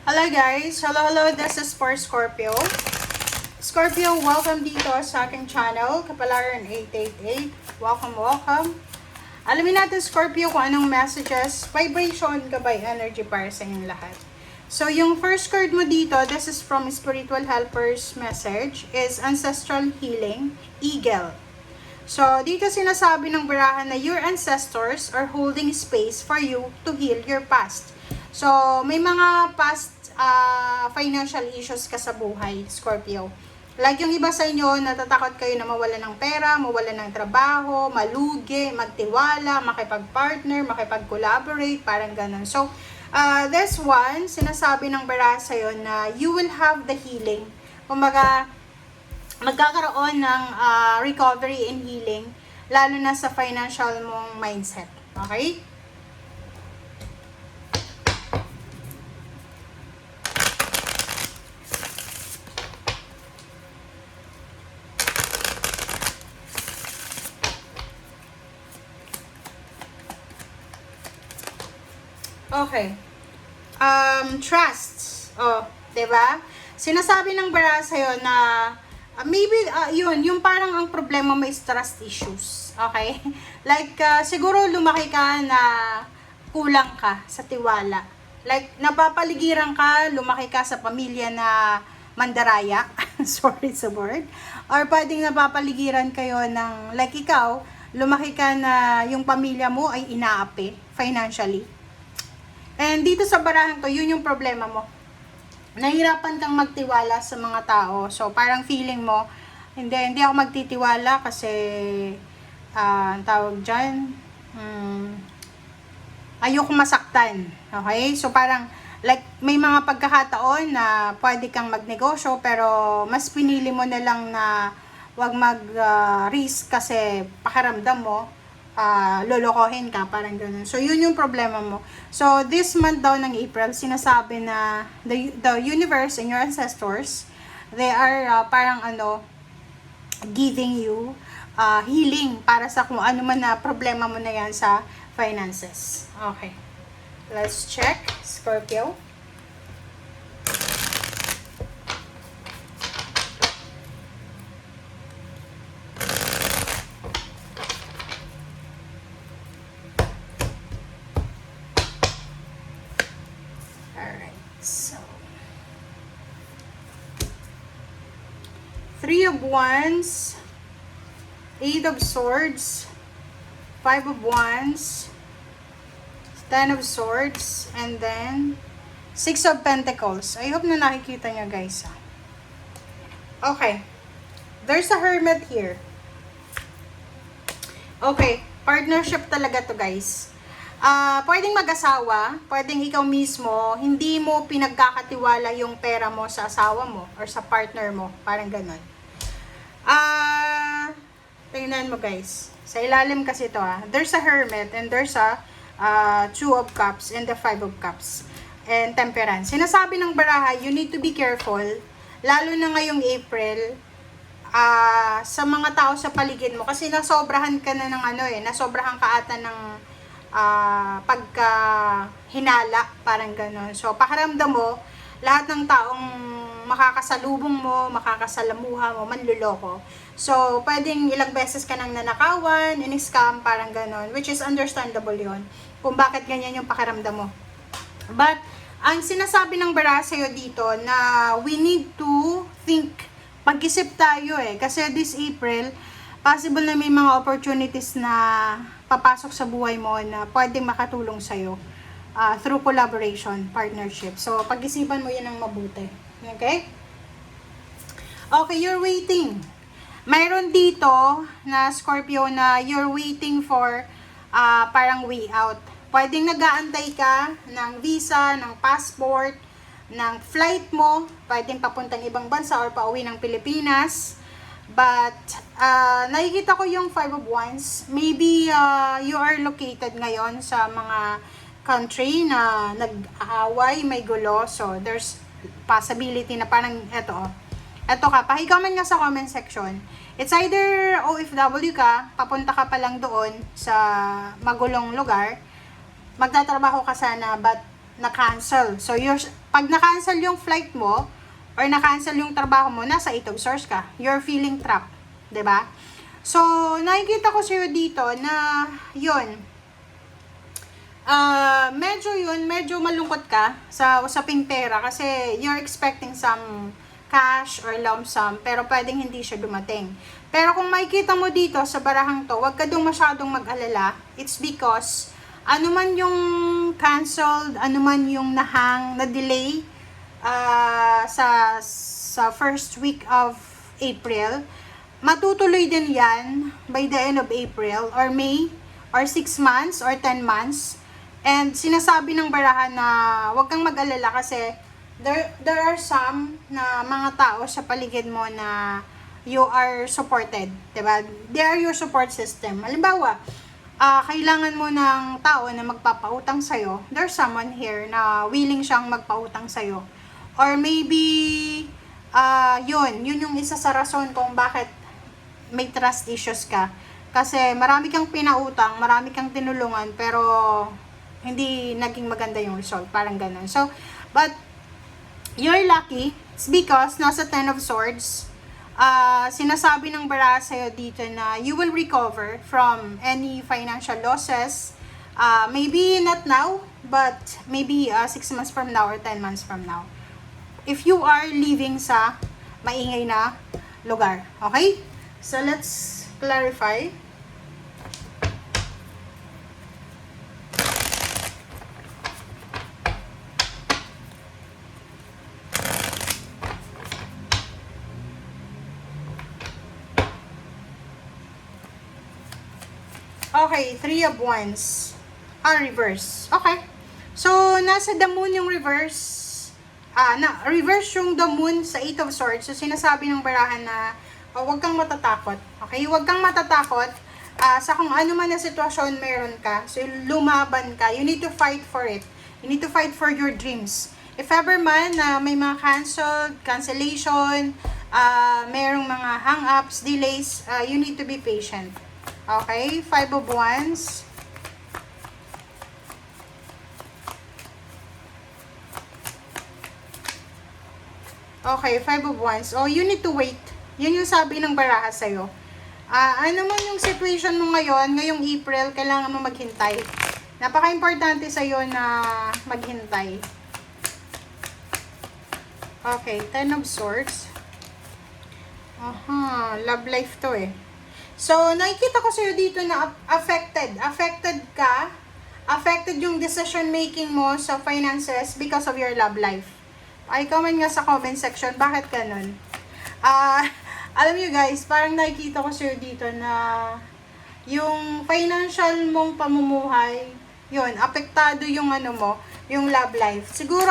Hello guys! Hello, this is for Scorpio. Scorpio, welcome dito sa aking channel, Kapalaran 888. Welcome. Alamin natin Scorpio kung anong messages, vibration, gabay, energy para sa inyong lahat. So yung first card mo dito, this is from Spiritual Helpers message, is Ancestral Healing, Eagle. So dito sinasabi ng barahan na your ancestors are holding space for you to heal your past. So may mga past financial issues ka sa buhay, Scorpio. Like yung iba sa inyo, natatakot kayo na mawala ng pera, mawala ng trabaho, malugi, magtiwala, makipag-partner, makipag-collaborate, parang ganun. So, this one, sinasabi ng bara sa'yo na you will have the healing. Kumbaga, magkakaroon ng recovery and healing, lalo na sa financial mong mindset. Okay? Okay. Trust. Oh, 'di ba? Sinasabi ng bara sa'yo na maybe yung parang ang problema mo is trust issues. Okay? Like siguro lumaki ka na kulang ka sa tiwala. Like napapaligiran ka, lumaki ka sa pamilya na mandaraya. Sorry sa word. Or pwedeng napapaligiran kayo ng like ikaw, lumaki ka na yung pamilya mo ay inaapi financially. And dito sa barahan to, yun yung problema mo. Nahirapan kang magtiwala sa mga tao. So, parang feeling mo, hindi ako magtitiwala kasi, ang tawag dyan, ayoko masaktan. Okay? So, parang, like, may mga pagkakataon na pwede kang magnegosyo, pero mas pinili mo na lang na wag mag-risk kasi pakiramdam mo, lolokohin ka, parang ganun. So, yun yung problema mo. So, this month daw ng April, sinasabi na the universe and your ancestors, they are parang giving you healing para sa kung ano man na problema mo na yan sa finances. Okay. Let's check, Scorpio. So, Three of Wands, Eight of Swords, Five of Wands, Ten of Swords, and then Six of Pentacles. I hope na nakikita nyo guys. Okay. There's a Hermit here. Okay. Partnership talaga to guys. Pwedeng mag-asawa, pwedeng ikaw mismo, hindi mo pinagkakatiwala yung pera mo sa asawa mo or sa partner mo, parang ganun. Tingnan mo guys, sa ilalim kasi to there's a Hermit and there's a Two of Cups and the Five of Cups and Temperance. Sinasabi ng baraha, you need to be careful, lalo na ngayong April, sa mga tao sa paligid mo kasi nasobrahan ka na ng nasobrahan ka ata ng pagka hinala, parang gano'n. So, pakiramdam mo, lahat ng taong makakasalubong mo, makakasalamuha mo, manluloko. So, pwedeng ilang beses ka nang nanakawan, in-scam, parang gano'n, which is understandable yon kung bakit ganyan yung pakiramdam mo. But, ang sinasabi ng bara sa'yo dito na we need to think, mag-isip tayo kasi this April, possible na may mga opportunities na papasok sa buhay mo na pwedeng makatulong sa'yo through collaboration, partnership. So, pag-isipan mo yan ng mabuti. Okay? Okay, you're waiting. Mayroon dito na Scorpio na you're waiting for parang way out. Pwedeng nag-aantay ka ng visa, ng passport, ng flight mo. Pwedeng papuntang ibang bansa or pauwi ng Pilipinas. But, nakikita ko yung Five of Wands. Maybe, you are located ngayon sa mga country na nag-aaway, may gulo. So, there's possibility na parang, eto ka, pahigaman nga sa comment section. It's either OFW ka, papunta ka pa lang doon sa magulong lugar, magtatrabaho ka sana, but na-cancel. So, pag na-cancel yung flight mo, or na-cancel yung trabaho mo, nasa 8 of Swords ka. You're feeling trapped. 'Di ba? So, nakikita ko sa'yo dito na, medyo malungkot ka sa usaping pera kasi you're expecting some cash or lump sum, pero pwedeng hindi siya dumating. Pero kung makikita mo dito sa barahang to, wag ka dong masyadong mag-alala. It's because, ano man yung canceled, ano man yung na-delay, sa first week of April, matutuloy din yan by the end of April or May or 6 months or 10 months. And sinasabi ng barahan na huwag kang mag-alala kasi there are some na mga tao sa paligid mo na you are supported, diba? They are your support system. Halimbawa, kailangan mo ng tao na magpapautang sa'yo, there's someone here na willing siyang magpautang sa'yo. Or maybe, yun yung isa sa rason kung bakit may trust issues ka. Kasi marami kang pinautang, marami kang tinulungan, pero hindi naging maganda yung result. Parang ganun. So, but, you're lucky. It's because nasa 10 of Swords, sinasabi ng baraha sa'yo dito na you will recover from any financial losses. Maybe not now, but maybe 6 months from now or 10 months from now. If you are living sa maingay na lugar. Okay? So, let's clarify. Okay, 3 of Wands. Reverse. Okay. So, nasa the moon yung reverse. Reverse yung the moon sa 8 of Swords. So, sinasabi ng barahan na huwag kang matatakot. Okay? Huwag kang matatakot sa kung ano man na sitwasyon meron ka. So, lumaban ka. You need to fight for it. You need to fight for your dreams. If ever man na may mga cancellation, merong mga hang-ups, delays, you need to be patient. Okay? 5 of Wands. Okay, 5 of Wands. Oh, you need to wait. Yun yung sabi ng baraha sa'yo. Ano man yung situation mo ngayon, ngayong April, kailangan mo maghintay. Napaka-importante sa'yo na maghintay. Okay, 10 of Swords. Love life to eh. So, nakikita ko sa'yo dito na affected. Affected ka. Affected yung decision making mo sa finances because of your love life. Ay, comment nga sa comment section, bakit ganun? Alam nyo guys, parang nakikita ko sa'yo dito na yung financial mong pamumuhay, yun, apektado yung yung love life. Siguro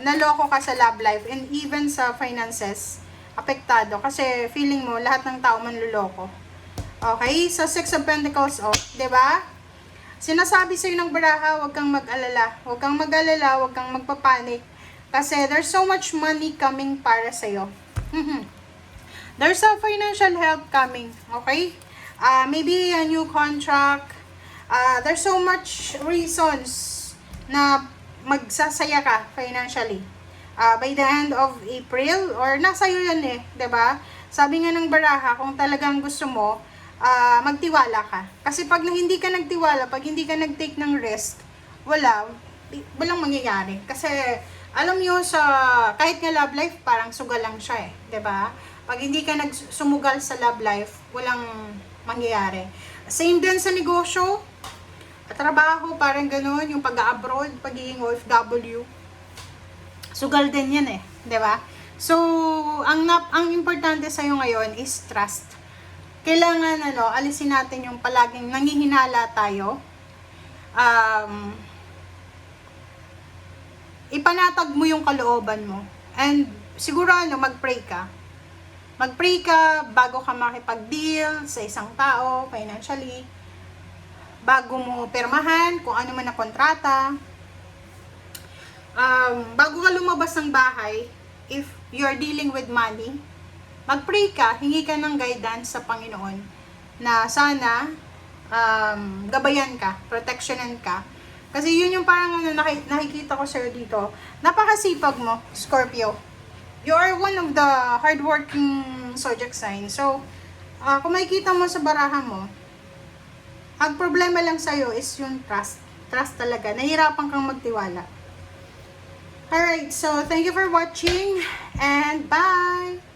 naloko ka sa love life and even sa finances, apektado. Kasi feeling mo, lahat ng tao manluloko. Okay? So, 6 of Pentacles, diba? Sinasabi sa'yo ng baraha, huwag kang mag-alala. Huwag kang mag-alala, huwag kang magpapanik. Kasi there's so much money coming para sa'yo. There's a financial help coming. Okay? Maybe a new contract. There's so much reasons na magsasaya ka financially. By the end of April, or nasa iyo yan eh. 'Di ba? Sabi nga ng baraha, kung talagang gusto mo, magtiwala ka. Kasi pag hindi ka nagtiwala, pag hindi ka nag-take ng risk, walang mangyayari. Kasi, alam nyo kahit nga love life, parang sugal lang siya eh. 'Di ba? Pag hindi ka nagsumugal sa love life, walang mangyayari. Same din sa negosyo, trabaho, parang gano'n, yung pag-abroad, pagiging OFW. Sugal din yan eh. 'Di ba? So, ang importante sa'yo ngayon is trust. Kailangan alisin natin yung palaging nangihinala tayo. Ipanatag mo yung kalooban mo. And siguro mag-pray ka. Mag-pray ka bago ka makipag-deal sa isang tao financially. Bago mo pirmahan kung ano man na kontrata. Bago ka lumabas ng bahay, if you're dealing with money, mag-pray ka, hingi ka ng guidance sa Panginoon na sana gabayan ka, protectionan ka Kasi yun yung parang ano, nakikita ko sa'yo dito. Napakasipag mo, Scorpio. You are one of the hardworking zodiac sign. So, kung makikita mo sa baraha mo, ang problema lang sa'yo is yung trust. Trust talaga. Nahirapan kang magtiwala. Alright, so thank you for watching and bye!